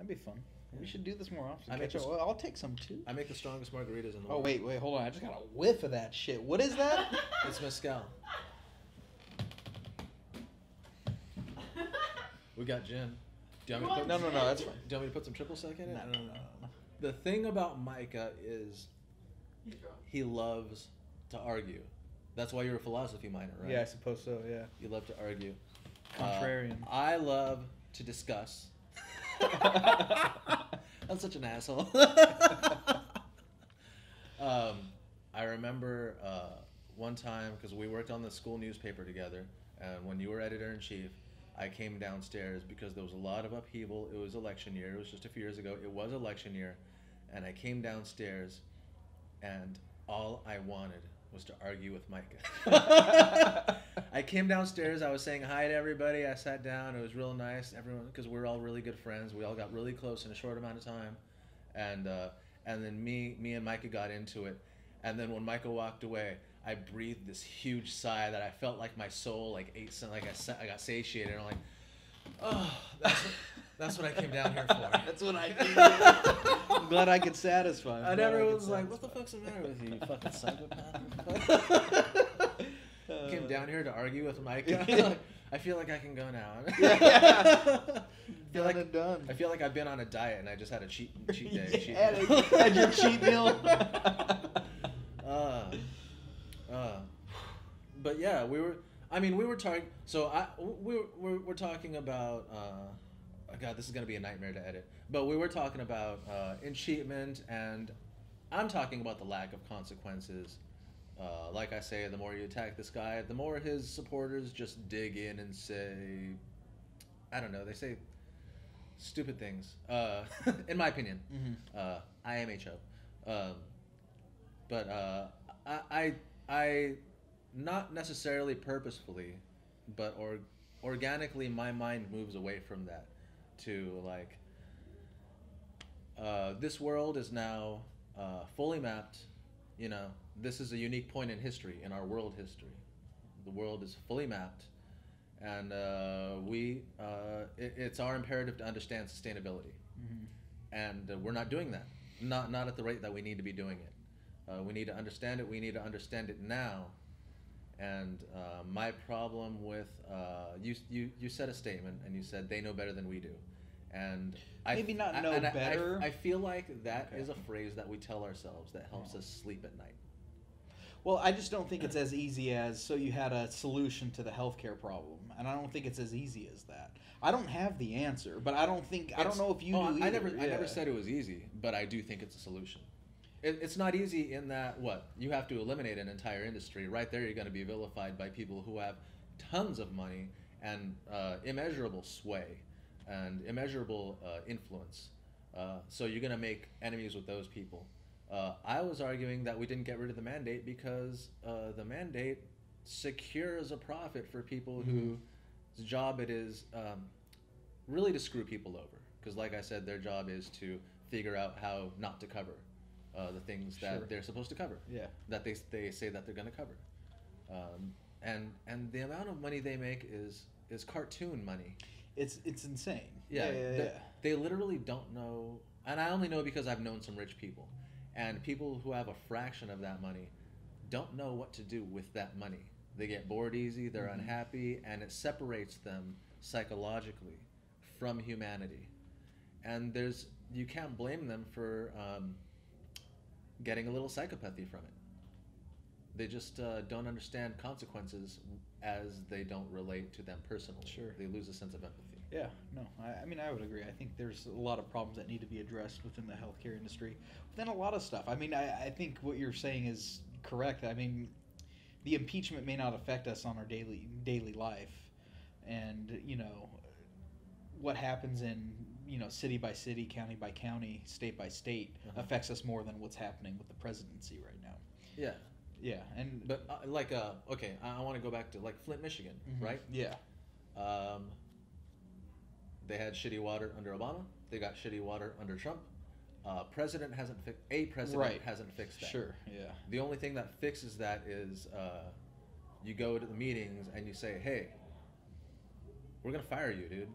That'd be fun. Yeah. We should do this more often. I make Well, I'll take some too. I make the strongest margaritas in the Oh, world. wait, hold on. I just got a whiff of that shit. What is that? It's mezcal. We got gin. Do you want me to put, No, that's fine. Do you want me to put some triple sec in it? No. The thing about Micah is He's drunk. he loves to argue. That's why you're a philosophy minor, right? Yeah, I suppose so, yeah. You love to argue. Contrarian. I love to discuss. I'm such an asshole. I remember one time, because we worked on the school newspaper together, and when you were editor-in-chief, I came downstairs because there was a lot of upheaval. It was election year. It was just a few years ago. It was election year. And I came downstairs, and all I wanted was to argue with Micah. I came downstairs. I was saying hi to everybody. I sat down. It was real nice. Everyone, because we're all really good friends. We all got really close in a short amount of time. And then me and Micah got into it. And then when Micah walked away, I breathed this huge sigh that I felt like my soul I got satiated. And I'm like, oh, that's what I came down here for. That's what I did. I'm glad I could satisfy him. And everyone's like, what the fuck's the matter with you, you fucking psychopath? Came down here to argue with Micah. I feel like I can go now. Done. I feel like I've been on a diet and I just had a cheat day. Had your cheat meal. But yeah, we were talking. So we're talking about. God, this is gonna be a nightmare to edit. But we were talking about enchantment, and I'm talking about the lack of consequences. Like I say, the more you attack this guy, the more his supporters just dig in and say, I don't know, they say stupid things. In my opinion, IMHO. But I not necessarily purposefully, but organically, my mind moves away from that to like, this world is now fully mapped. You know, this is a unique point in history, in our world history. The world is fully mapped, and it's our imperative to understand sustainability, and we're not doing that. Not at the rate that we need to be doing it. We need to understand it. We need to understand it now. And my problem with you said a statement, and you said they know better than we do, and maybe not know better. I feel like that is a phrase that we tell ourselves that helps us sleep at night. Well, I just don't think it's as easy as, so you had a solution to the healthcare problem, and I don't think it's as easy as that. I don't have the answer, but I don't know if you do either. I never said it was easy, but I do think it's a solution. It's not easy in that, you have to eliminate an entire industry. Right there, you're going to be vilified by people who have tons of money and immeasurable sway and immeasurable influence. So you're going to make enemies with those people. I was arguing that we didn't get rid of the mandate because the mandate secures a profit for people whose job it is really to screw people over. Because like I said, their job is to figure out how not to cover the things that they're supposed to cover. Yeah. That they say that they're going to cover. And the amount of money they make is cartoon money. It's insane. Yeah. They literally don't know, and I only know because I've known some rich people. And people who have a fraction of that money don't know what to do with that money. They get bored easy, they're unhappy, and it separates them psychologically from humanity. And you can't blame them for getting a little psychopathy from it. They just don't understand consequences as they don't relate to them personally. Sure. They lose a sense of empathy. Yeah, no, I mean, I would agree. I think there's a lot of problems that need to be addressed within the healthcare industry. Within a lot of stuff. I mean, I think what you're saying is correct. I mean, the impeachment may not affect us on our daily life. And, what happens in, city by city, county by county, state by state affects us more than what's happening with the presidency right now. Yeah. Yeah, but okay, I want to go back to Flint, Michigan, right? Yeah. They had shitty water under Obama. They got shitty water under Trump. President hasn't fixed that. Sure. Yeah. The only thing that fixes that is you go to the meetings and you say, "Hey, we're gonna fire you, dude.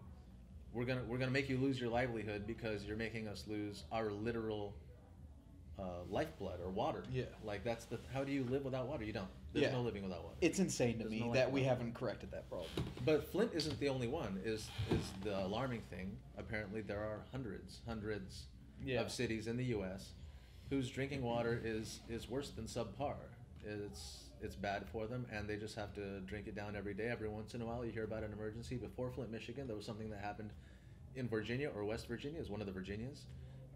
we're gonna make you lose your livelihood because you're making us lose our literal lifeblood or water. Yeah. Like how do you live without water? You don't. There's no living without water. It's insane to There's me no that life we without haven't corrected that problem. But Flint isn't the only one. Is the alarming thing? Apparently, there are hundreds Yeah. of cities in the U.S. whose drinking water is worse than subpar. It's bad for them, and they just have to drink it down every day. Every once in a while, you hear about an emergency. Before Flint, Michigan, there was something that happened in Virginia or West Virginia, is one of the Virginias,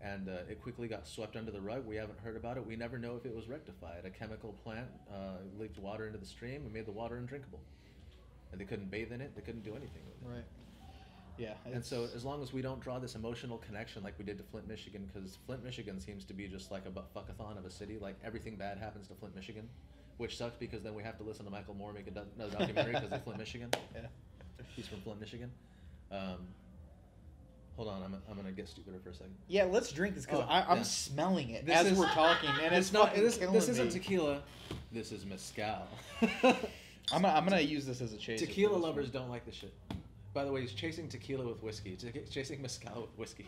and it quickly got swept under the rug. We haven't heard about it. We never know if it was rectified. A chemical plant leaked water into the stream and made the water undrinkable, and they couldn't bathe in it. They couldn't do anything with it. Right. Yeah. And so as long as we don't draw this emotional connection like we did to Flint, Michigan, because Flint, Michigan seems to be just like a butt-fuckathon of a city. Like everything bad happens to Flint, Michigan, which sucks because then we have to listen to Michael Moore make another documentary because of Flint, Michigan. Yeah. He's from Flint, Michigan. Hold on, I'm gonna get stupider for a second. Yeah, let's drink this because I'm smelling it This as is- we're talking, and it's not. fucking This killing isn't me. tequila. This is mezcal. I'm gonna use this as a chaser. Tequila for this lovers one. don't like this shit. By the way, he's chasing tequila with whiskey. He's chasing mezcal with whiskey.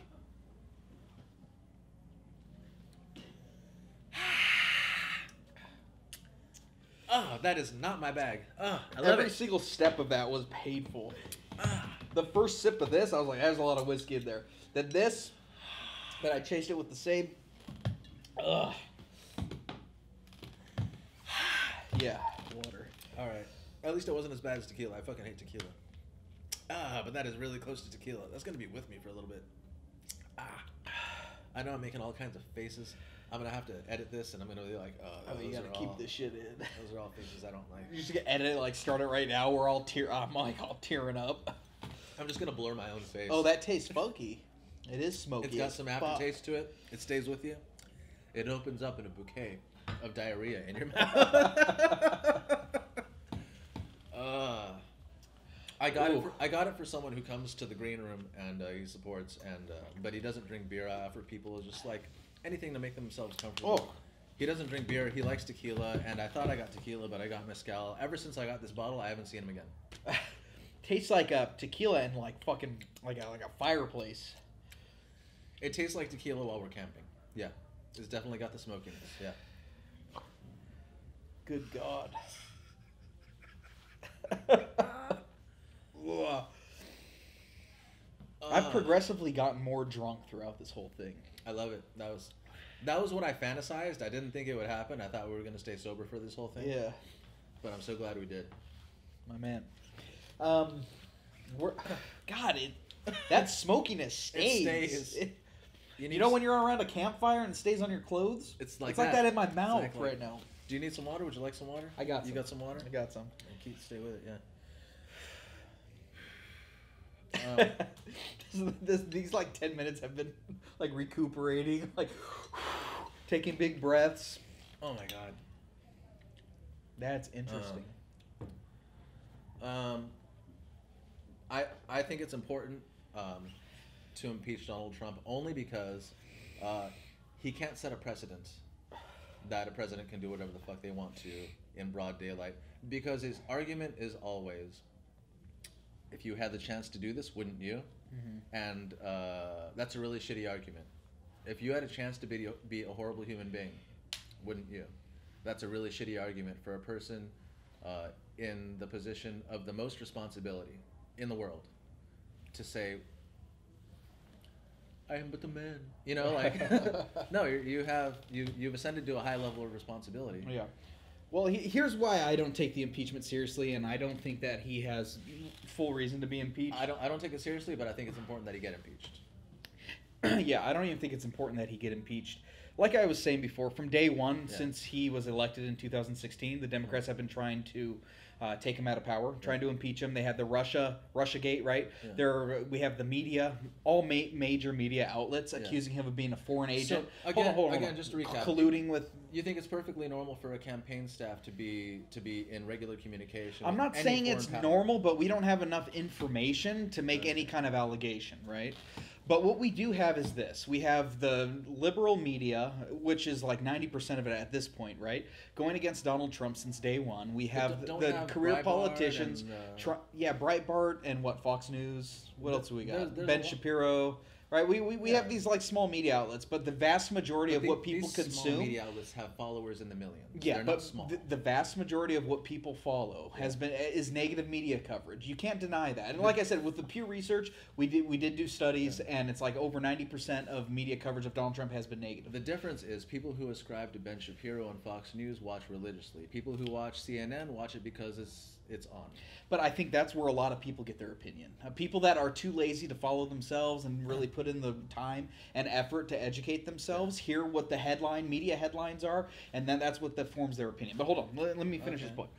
Oh, that is not my bag. Oh, I love Every it. single step of that was painful. The first sip of this, I was like, "There's a lot of whiskey in there." Then this, but I chased it with the same. Ugh. Yeah, water. All right. At least it wasn't as bad as tequila. I fucking hate tequila. But that is really close to tequila. That's gonna be with me for a little bit. I know I'm making all kinds of faces. I'm gonna have to edit this, and I'm gonna be like, Oh, you gotta keep this shit in. Those are all faces I don't like. You just get edit it, like start it right now. We're all I'm like all tearing up. I'm just gonna blur my own face. Oh, that tastes funky. It is smoky. It's got as some fuck. aftertaste to it. It stays with you. It opens up in a bouquet of diarrhea in your mouth. I got it for someone who comes to the green room and he supports, and but he doesn't drink beer. I offer people just like anything to make themselves comfortable. Oh. He doesn't drink beer. He likes tequila, and I thought I got tequila, but I got mezcal. Ever since I got this bottle, I haven't seen him again. Tastes like a tequila and like fucking like a fireplace. It tastes like tequila while we're camping. Yeah, it's definitely got the smokiness. Yeah. Good God. Ugh. I've progressively gotten more drunk throughout this whole thing. I love it. That was what I fantasized. I didn't think it would happen. I thought we were gonna stay sober for this whole thing. Yeah, But I'm so glad we did. my man. That smokiness stays. It stays. You know when you're around a campfire and it stays on your clothes? It's like that in my mouth Exactly. right now. Do you need some water? Would you like some water? I got You some. got some water? I got some. Stay with it. Yeah. These like 10 minutes have been like recuperating, like taking big breaths. Oh my God. That's interesting. I think it's important to impeach Donald Trump only because he can't set a precedent that a president can do whatever the fuck they want to in broad daylight, because his argument is always, if you had the chance to do this, wouldn't you? Mm-hmm. And that's a really shitty argument. If you had a chance to be a horrible human being, wouldn't you? That's a really shitty argument for a person in the position of the most responsibility in the world to say, I am but a man. You know, like, no, you've ascended to a high level of responsibility. Yeah. Well, here's why I don't take the impeachment seriously, and I don't think that he has full reason to be impeached. I don't take it seriously, but I think it's important that he get impeached. Yeah, I don't even think it's important that he get impeached. Like I was saying before, from day one, since he was elected in 2016, the Democrats have been trying to take him out of power, trying to impeach him. They had the Russiagate, right? Yeah. We have the media, all major media outlets accusing him of being a foreign agent. So, again, hold on. just to recap, colluding with. You think it's perfectly normal for a campaign staff to be in regular communication? I'm not with any saying it's foreign power? normal, but we don't have enough information to make any kind of allegation, right? But what we do have is this. We have the liberal media, which is like 90% of it at this point, right? Going against Donald Trump since day one. We have Don't the have career Breitbart politicians. and, Breitbart and what, Fox News? What else do we got? there's Ben a lot. Shapiro. Right, we have these like small media outlets, but the vast majority of what people these consume. Small media outlets have followers in the millions. Yeah, They're but not small. the vast majority of what people follow is negative media coverage. You can't deny that. And like I said, with the Pew Research, we did do studies, and it's like over 90% of media coverage of Donald Trump has been negative. The difference is people who ascribe to Ben Shapiro and Fox News watch religiously. People who watch CNN watch it because it's on. But I think that's where a lot of people get their opinion. People that are too lazy to follow themselves and really put in the time and effort to educate themselves hear what the media headlines are, and then that's what that forms their opinion. But hold on, let me finish this point.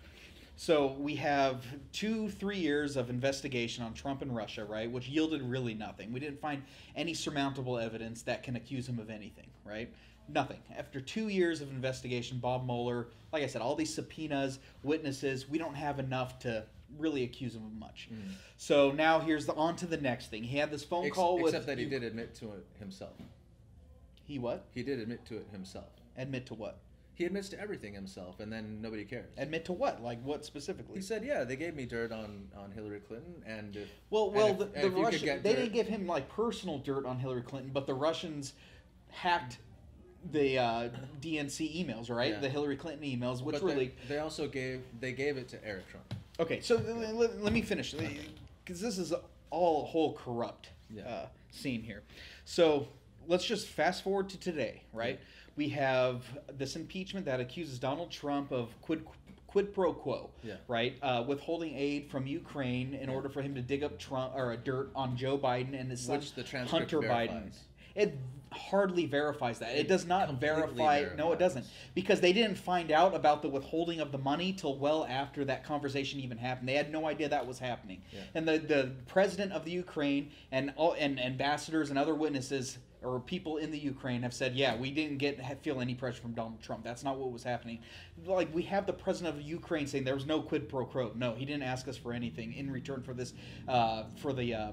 So we have 2-3 years of investigation on Trump and Russia, right, which yielded really nothing. We didn't find any surmountable evidence that can accuse him of anything, right? Nothing. After 2 years of investigation, Bob Mueller, like I said, all these subpoenas, witnesses, we don't have enough to really accuse him of much. So now on to the next thing. He had this phone call with... Except that he did admit to it himself. He what? He did admit to it himself. Admit to what? He admits to everything himself, and then nobody cares. Admit to what? Like what specifically? He said, "Yeah, they gave me dirt on Hillary Clinton, and if, the Russians, they didn't give him like personal dirt on Hillary Clinton, but the Russians hacked the DNC emails, right? Yeah. The Hillary Clinton emails, which were leaked. They also gave it to Eric Trump. Okay, so let me finish, because this is all a whole corrupt scene here. So let's just fast forward to today, right? Yeah. We have this impeachment that accuses Donald Trump of quid pro quo, right? Withholding aid from Ukraine in order for him to dig up dirt on Joe Biden and his son Hunter Biden. It hardly verifies that. It does not verify. No, it doesn't, because they didn't find out about the withholding of the money till well after that conversation even happened. They had no idea that was happening. Yeah. And the president of the Ukraine and ambassadors and other witnesses or people in the Ukraine have said, yeah, we didn't feel any pressure from Donald Trump. That's not what was happening. Like, we have the president of Ukraine saying there was no quid pro quo. No, he didn't ask us for anything in return for this, for the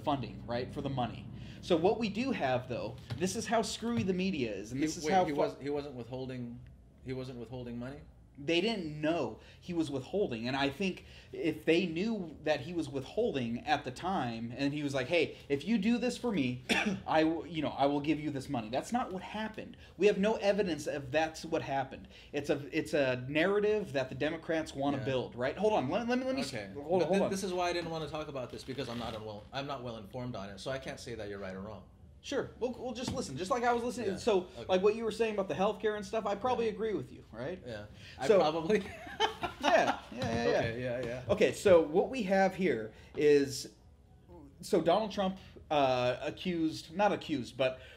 funding, right, for the money. So what we do have, though, this is how screwy the media is, and this is how he wasn't withholding money. They didn't know he was withholding, and I think if they knew that he was withholding at the time, and he was like, "Hey, if you do this for me, I will give you this money." That's not what happened. We have no evidence of that's what happened. It's a narrative that the Democrats want to build, right? Hold on, let me. Okay. Hold on. This is why I didn't want to talk about this, because I'm not well informed on it, so I can't say that you're right or wrong. Sure. We'll just listen. Just like I was listening. Yeah. So, like what you were saying about the healthcare and stuff, I probably agree with you, right? Yeah. So, probably. Yeah. Okay, yeah. Okay, so what we have here is, so Donald Trump but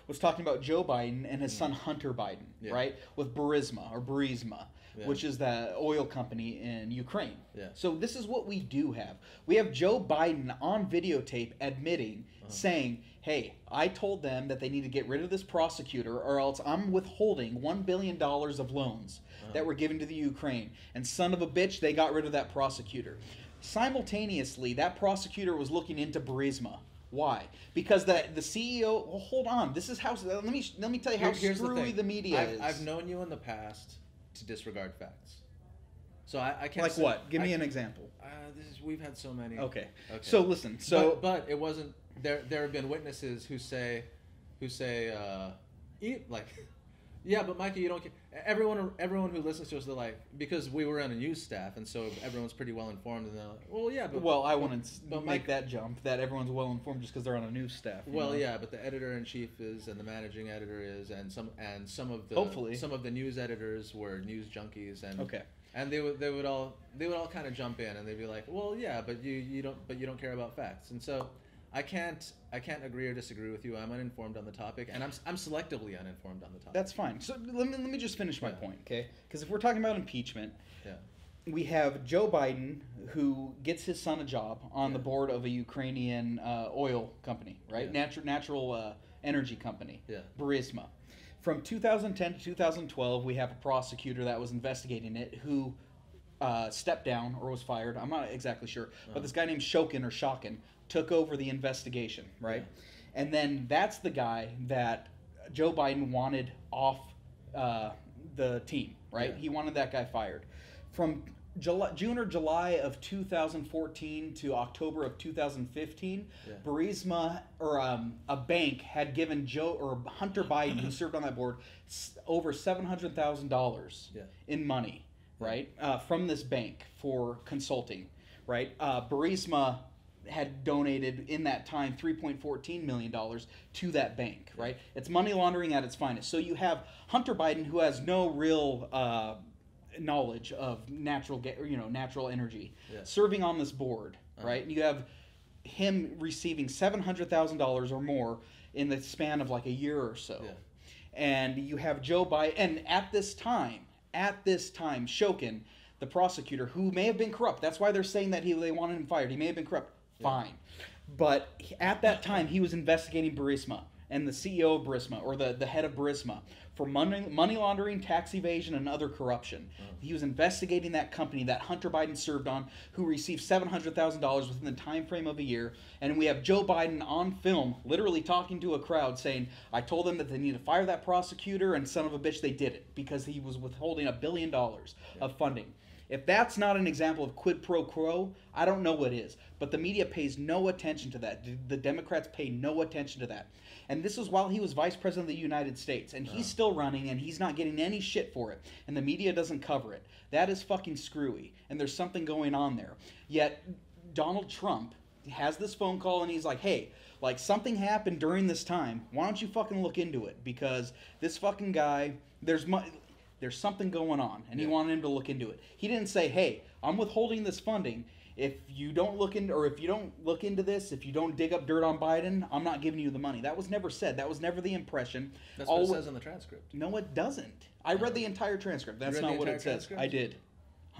was talking about Joe Biden and his son Hunter Biden, right? With Burisma, which is the oil company in Ukraine. Yeah. So this is what we do have. We have Joe Biden on videotape admitting, saying, hey, I told them that they need to get rid of this prosecutor or else I'm withholding $1 billion of loans that were given to the Ukraine. And son of a bitch, they got rid of that prosecutor. Simultaneously, that prosecutor was looking into Burisma. Why? Because the CEO. Well, hold on. This is how. Let me tell you how screwy the media is. I've known you in the past to disregard facts. So I can't. Like say, what? Give me an example. We've had so many. Okay. So listen. So but it wasn't. There have been witnesses who say, like, yeah, but Micah, you don't care. Everyone who listens to us, they're like, because we were on a news staff, and so everyone's pretty well informed, and they're like, well, yeah, but I want to make that jump that everyone's well informed just because they're on a news staff. Well, yeah, but the editor-in-chief is, and the managing editor is, and some of the news editors were news junkies, and they would all kind of jump in, and they'd be like, well, yeah, but you don't care about facts, and so. I can't agree or disagree with you. I'm uninformed on the topic, and I'm selectively uninformed on the topic. That's fine. So let me just finish my point, okay? Because if we're talking about impeachment, we have Joe Biden, who gets his son a job on the board of a Ukrainian oil company, right? Natural energy company, Burisma. From 2010 to 2012, we have a prosecutor that was investigating it who stepped down or was fired. I'm not exactly sure, but this guy named Shokin took over the investigation, right? And then that's the guy that Joe Biden wanted off the team, right? Yeah. He wanted that guy fired. From June or July of 2014 to October of 2015, Burisma or a bank had given Hunter Biden, who served on that board, over $700,000 in money, right, from this bank for consulting, right? Burisma had donated in that time $3.14 million to that bank, right? It's money laundering at its finest. So you have Hunter Biden, who has no real knowledge of natural energy, serving on this board, right? And you have him receiving $700,000 or more in the span of like a year or so. And you have Joe Biden, and at this time, Shokin, the prosecutor, who may have been corrupt. That's why they're saying that they wanted him fired. He may have been corrupt. Fine. But at that time, he was investigating Burisma and the CEO of Burisma, or the head of Burisma, for money laundering, tax evasion, and other corruption. He was investigating that company that Hunter Biden served on, who received $700,000 within the time frame of a year. And we have Joe Biden on film, literally talking to a crowd, saying, I told them that they need to fire that prosecutor, and son of a bitch, they did it, because he was withholding $1 billion of funding. If that's not an example of quid pro quo, I don't know what is. But the media pays no attention to that. The Democrats pay no attention to that. And this is while he was vice president of the United States. And he's still running, and he's not getting any shit for it. And the media doesn't cover it. That is fucking screwy. And there's something going on there. Yet Donald Trump has this phone call, and he's like, hey, like, something happened during this time. Why don't you fucking look into it? Because this fucking guy, there's something going on, and he wanted him to look into it. He didn't say, hey, I'm withholding this funding. If you don't look into this, if you don't dig up dirt on Biden, I'm not giving you the money. That was never said. That was never the impression. That's what it says in the transcript. No, it doesn't. I read the entire transcript. That's not what it says. Transcript? I did.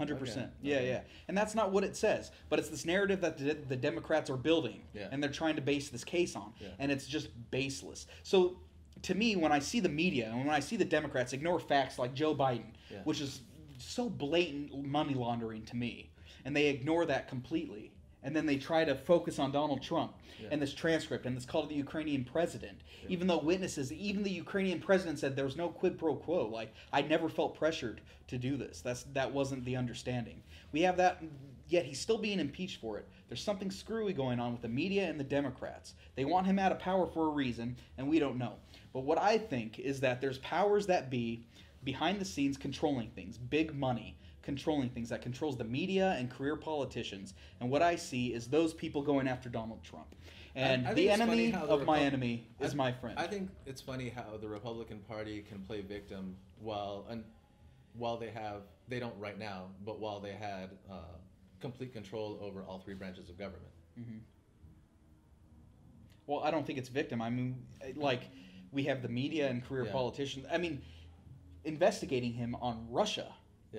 100%. Okay. Yeah. And that's not what it says. But it's this narrative that the Democrats are building, and they're trying to base this case on. And it's just baseless. So to me, when I see the media and when I see the Democrats ignore facts like Joe Biden, which is so blatant money laundering to me, and they ignore that completely, and then they try to focus on Donald Trump and this transcript and this call to the Ukrainian president, even though witnesses, even the Ukrainian president said there was no quid pro quo. Like, I never felt pressured to do this. That wasn't the understanding. We have that, yet he's still being impeached for it. There's something screwy going on with the media and the Democrats. They want him out of power for a reason, and we don't know. But what I think is that there's powers that be behind the scenes controlling things, big money controlling things, that controls the media and career politicians. And what I see is those people going after Donald Trump. And the enemy of my enemy is my friend. I think it's funny how the Republican Party can play victim while they don't right now, but while they had complete control over all three branches of government. Mm-hmm. Well, I don't think it's victim. I mean, like, we have the media and career politicians. I mean, investigating him on Russia,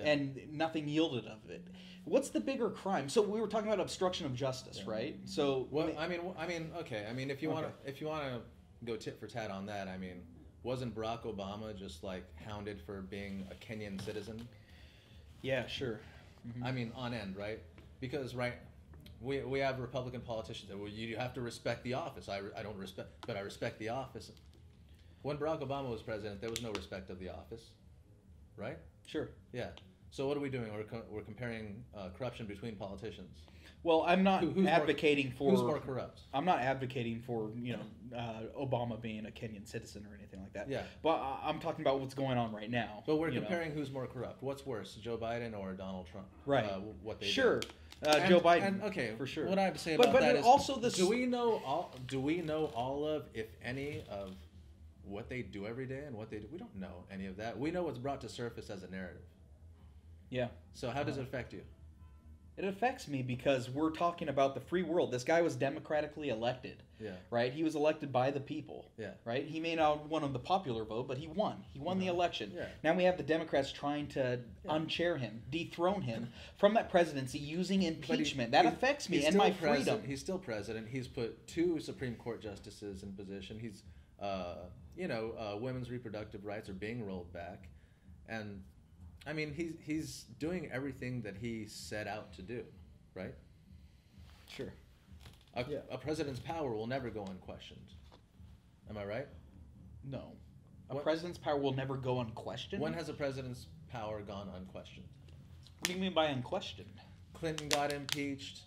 and nothing yielded of it. What's the bigger crime? So we were talking about obstruction of justice, right? So okay. I mean, if you want to go tit for tat on that, I mean, wasn't Barack Obama just like hounded for being a Kenyan citizen? Yeah, sure. Mm-hmm. I mean, on end, right? Because we have Republican politicians that, well, you have to respect the office. I don't respect, but I respect the office. When Barack Obama was president, there was no respect of the office, right? Sure. Yeah. So what are we doing? We're comparing corruption between politicians. Well, I'm not advocating for who's more corrupt. I'm not advocating for Obama being a Kenyan citizen or anything like that. Yeah. But I'm talking about what's going on right now. But we're comparing who's more corrupt. What's worse, Joe Biden or Donald Trump? Right. What they sure. do. Joe Biden. And, okay, for sure. What I have to say about that is, also this. Do we know all of, if any, of what they do every day and what they do? We don't know any of that. We know what's brought to surface as a narrative. Yeah. So how does it affect you? It affects me because we're talking about the free world. This guy was democratically elected. Yeah. Right? He was elected by the people. Yeah. Right? He may not have won the popular vote, but he won. He won the election. Yeah. Now we have the Democrats trying to unchair him, dethrone him from that presidency using impeachment. That affects me and my freedom. He's still president. He's put 2 Supreme Court justices in position. He's, women's reproductive rights are being rolled back. And I mean, he's doing everything that he set out to do, right? Sure. A president's power will never go unquestioned. Am I right? No. A What- president's power will never go unquestioned? When has a president's power gone unquestioned? What do you mean by unquestioned? Clinton got impeached.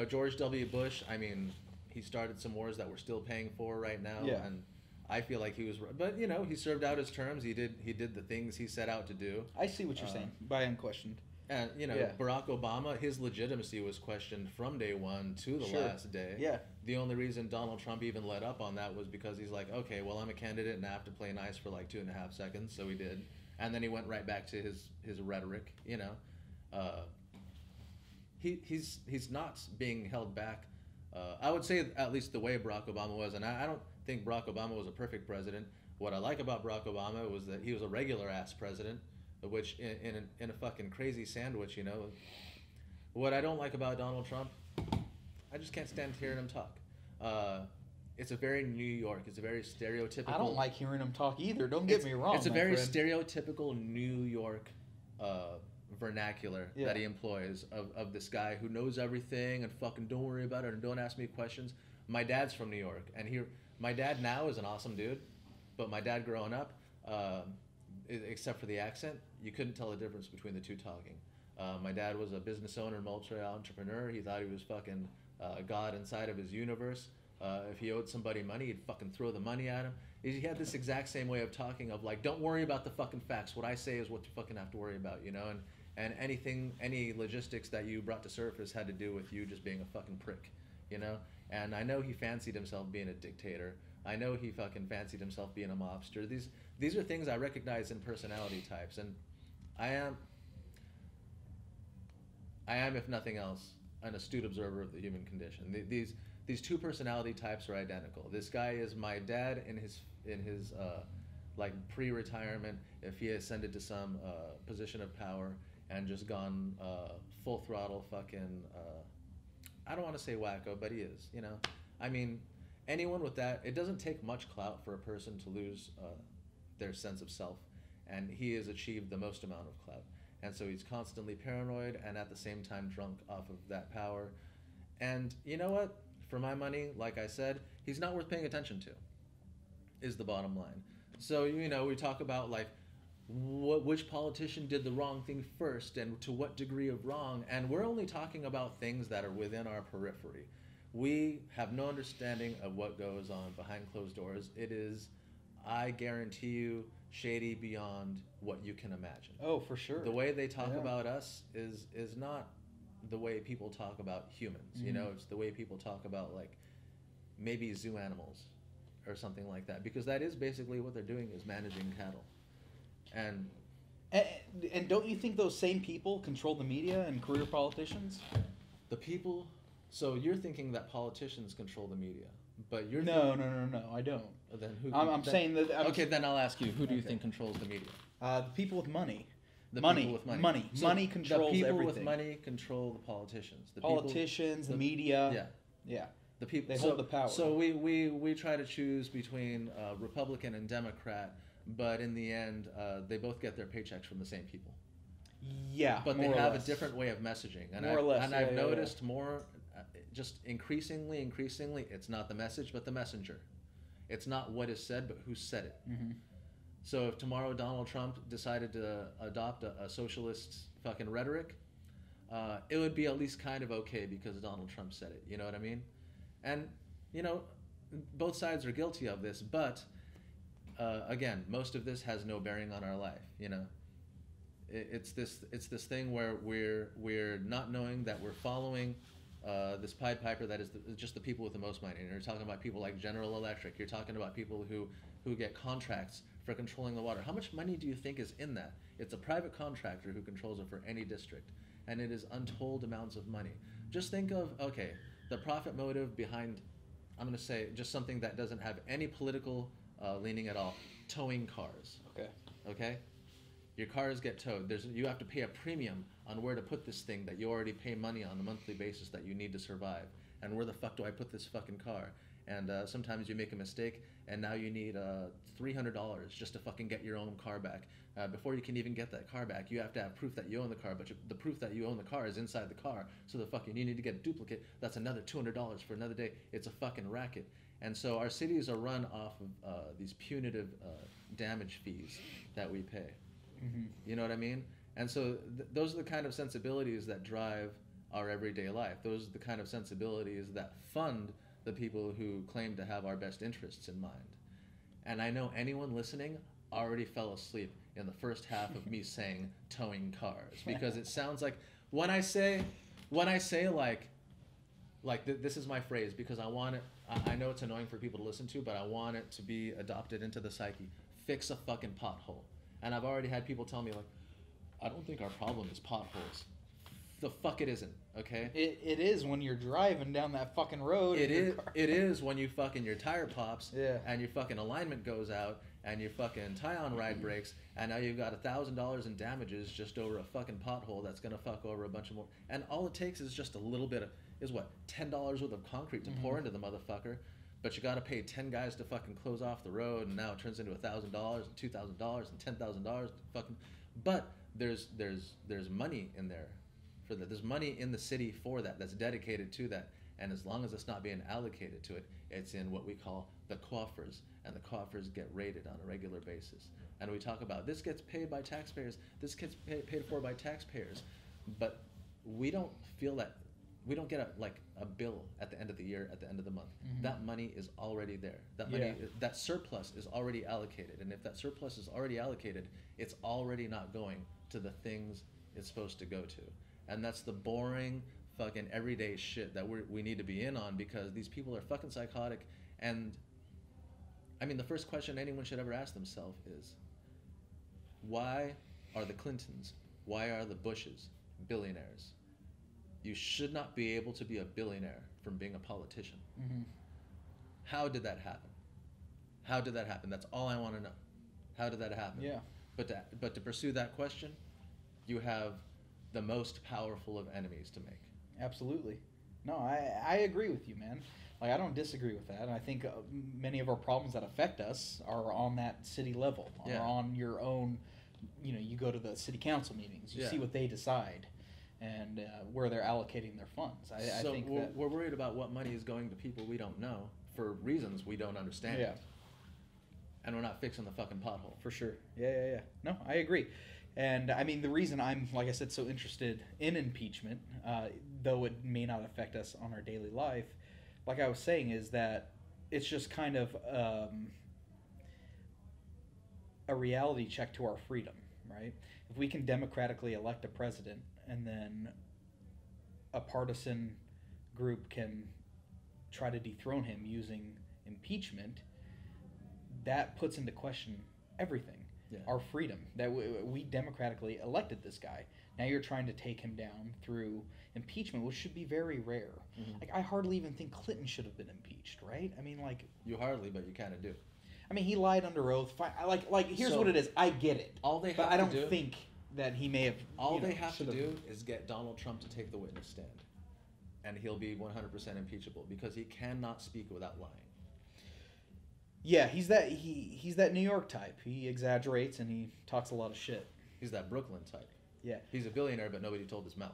George W. Bush, I mean, he started some wars that we're still paying for right now. Yeah. And I feel like he was, but he served out his terms. He did the things he set out to do. I see what you're saying by unquestioned. And Yeah. Barack Obama, his legitimacy was questioned from day one to the Sure. last day. Yeah. The only reason Donald Trump even let up on that was because he's like, okay, well, I'm a candidate and I have to play nice for like 2.5 seconds, so he did, and then he went right back to his rhetoric. He's not being held back. I would say at least the way Barack Obama was, and I don't think Barack Obama was a perfect president. What I like about Barack Obama was that he was a regular ass president, which in a fucking crazy sandwich. What I don't like about Donald Trump, I just can't stand hearing him talk. It's a very New York. It's a very stereotypical. I don't like hearing him talk either. Don't get me wrong. It's a my very friend. stereotypical New York vernacular Yeah. that he employs of this guy who knows everything and fucking don't worry about it and don't ask me questions. My dad's from New York, and my dad now is an awesome dude, but my dad growing up, except for the accent, you couldn't tell the difference between the two talking. My dad was a business owner, multi-entrepreneur. He thought he was fucking God inside of his universe. If he owed somebody money, he'd fucking throw the money at him. He had this exact same way of talking of like, don't worry about the fucking facts. What I say is what you fucking have to worry about, And any logistics that you brought to surface had to do with you just being a fucking prick, And I know he fancied himself being a dictator. I know he fucking fancied himself being a mobster. These are things I recognize in personality types, and I am, if nothing else, an astute observer of the human condition. These two personality types are identical. This guy is my dad in his like pre-retirement, if he ascended to some position of power and just gone full throttle fucking, I don't want to say wacko, but he is, I mean, anyone with that, it doesn't take much clout for a person to lose their sense of self, and he has achieved the most amount of clout. And so he's constantly paranoid and at the same time drunk off of that power. And you know what? For my money, like I said, he's not worth paying attention to, is the bottom line. So, we talk about like which politician did the wrong thing first and to what degree of wrong, and we're only talking about things that are within our periphery. We have no understanding of what goes on behind closed doors. It is, I guarantee you, shady beyond what you can imagine. Oh, for sure. The way they talk about us is not the way people talk about humans. It's the way people talk about like maybe zoo animals or something like that, because that is basically what they're doing, is managing cattle. And don't you think those same people control the media and career politicians? The people. So you're thinking that politicians control the media, but you're No, I don't. Then who? Saying that. Okay, then I'll ask you. Who do you think controls the media? The people with money. People with money. So money controls the people everything. with money control the politicians. The media. Yeah. The people. They hold the power. So we try to choose between Republican and Democrat, but in the end, they both get their paychecks from the same people. Yeah, but they have a different way of messaging, and I've noticed more, just increasingly, it's not the message, but the messenger. It's not what is said, but who said it. Mm-hmm. So if tomorrow Donald Trump decided to adopt a socialist fucking rhetoric, it would be at least kind of okay because Donald Trump said it. You know what I mean? And both sides are guilty of this, but again, most of this has no bearing on our life. It's this thing where we're not knowing that we're following this Pied Piper that is just the people with the most money. And you're talking about people like General Electric. You're talking about people who get contracts for controlling the water. How much money do you think is in that? It's a private contractor who controls it for any district, and it is untold amounts of money. Just think of, okay, the profit motive behind, I'm going to say just something that doesn't have any political leaning at all, towing cars. Okay? Your cars get towed. You have to pay a premium on where to put this thing that you already pay money on a monthly basis that you need to survive. And where the fuck do I put this fucking car? And sometimes you make a mistake, and now you need $300 just to fucking get your own car back. Before you can even get that car back, you have to have proof that you own the car, but the proof that you own the car is inside the car. So you need to get a duplicate. That's another $200 for another day. It's a fucking racket. And so our cities are run off of these punitive damage fees that we pay. Mm-hmm. You know what I mean? And so those are the kind of sensibilities that drive our everyday life. Those are the kind of sensibilities that fund the people who claim to have our best interests in mind. And I know anyone listening already fell asleep in the first half of me saying towing cars, because it sounds like when I say this is my phrase, because I want it. I know it's annoying for people to listen to, but I want it to be adopted into the psyche. Fix a fucking pothole. And I've already had people tell me, like, I don't think our problem is potholes. The fuck it isn't, okay? It is when you're driving down that fucking road. It is when you fucking your tire pops, Yeah. and your fucking alignment goes out, and your fucking tie-on ride breaks, and now you've got $1,000 in damages just over a fucking pothole that's gonna fuck over a bunch of more. And all it takes is just a little bit of, $10 worth of concrete to pour into the motherfucker, but you gotta pay 10 guys to fucking close off the road, and now it turns into $1,000 and $2,000 and $10,000 fucking. But there's money in there for that. There's money in the city for that, that's dedicated to that. And as long as it's not being allocated to it, it's in what we call the coffers, and the coffers get raided on a regular basis. And we talk about this gets paid by taxpayers, this gets paid for by taxpayers, but we don't feel that. We don't get a bill at the end of the year, at the end of the month. Mm-hmm. That money is already there. That money, that surplus is already allocated. And if that surplus is already allocated, it's already not going to the things it's supposed to go to. And that's the boring fucking everyday shit that we need to be in on, because these people are fucking psychotic. And I mean, the first question anyone should ever ask themselves is, why are the Clintons, why are the Bushes billionaires? You should not be able to be a billionaire from being a politician. Mm-hmm. How did that happen? How did that happen? That's all I want to know. How did that happen? Yeah. But to pursue that question, you have the most powerful of enemies to make. Absolutely. No, I agree with you, man. Like, I don't disagree with that. And I think many of our problems that affect us are on that city level, or on your own. You know, you go to the city council meetings, you see what they decide, and where they're allocating their funds. I think we're worried about what money is going to people we don't know for reasons we don't understand. Yeah. And we're not fixing the fucking pothole. For sure. Yeah. No, I agree. And I mean, the reason I'm, like I said, so interested in impeachment, though it may not affect us on our daily life, like I was saying, is that it's just kind of a reality check to our freedom, right? If we can democratically elect a president, and then a partisan group can try to dethrone him using impeachment, that puts into question everything. Yeah. Our freedom, that we democratically elected this guy. Now you're trying to take him down through impeachment, which should be very rare. Mm-hmm. Like, I hardly even think Clinton should have been impeached, right? I mean, like... You hardly, but you kind of do. I mean, he lied under oath. Here's what it is. I get it. All they have but I don't to do, think that he may have... All they have to do is get Donald Trump to take the witness stand. And he'll be 100% impeachable, because he cannot speak without lying. Yeah, he's that New York type. He exaggerates and he talks a lot of shit. He's that Brooklyn type. Yeah. He's a billionaire, but nobody told his mouth.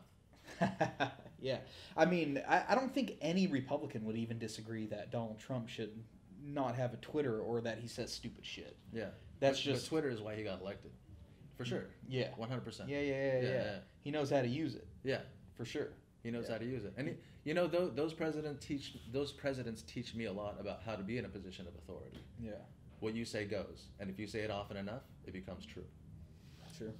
Yeah. I mean, I don't think any Republican would even disagree that Donald Trump should not have a Twitter, or that he says stupid shit. Yeah. But Twitter is why he got elected. For sure. Yeah. 100%. Yeah. He knows how to use it. Yeah. For sure. He knows how to use it. And those presidents teach me a lot about how to be in a position of authority. Yeah. What you say goes, and if you say it often enough, it becomes true. Sure.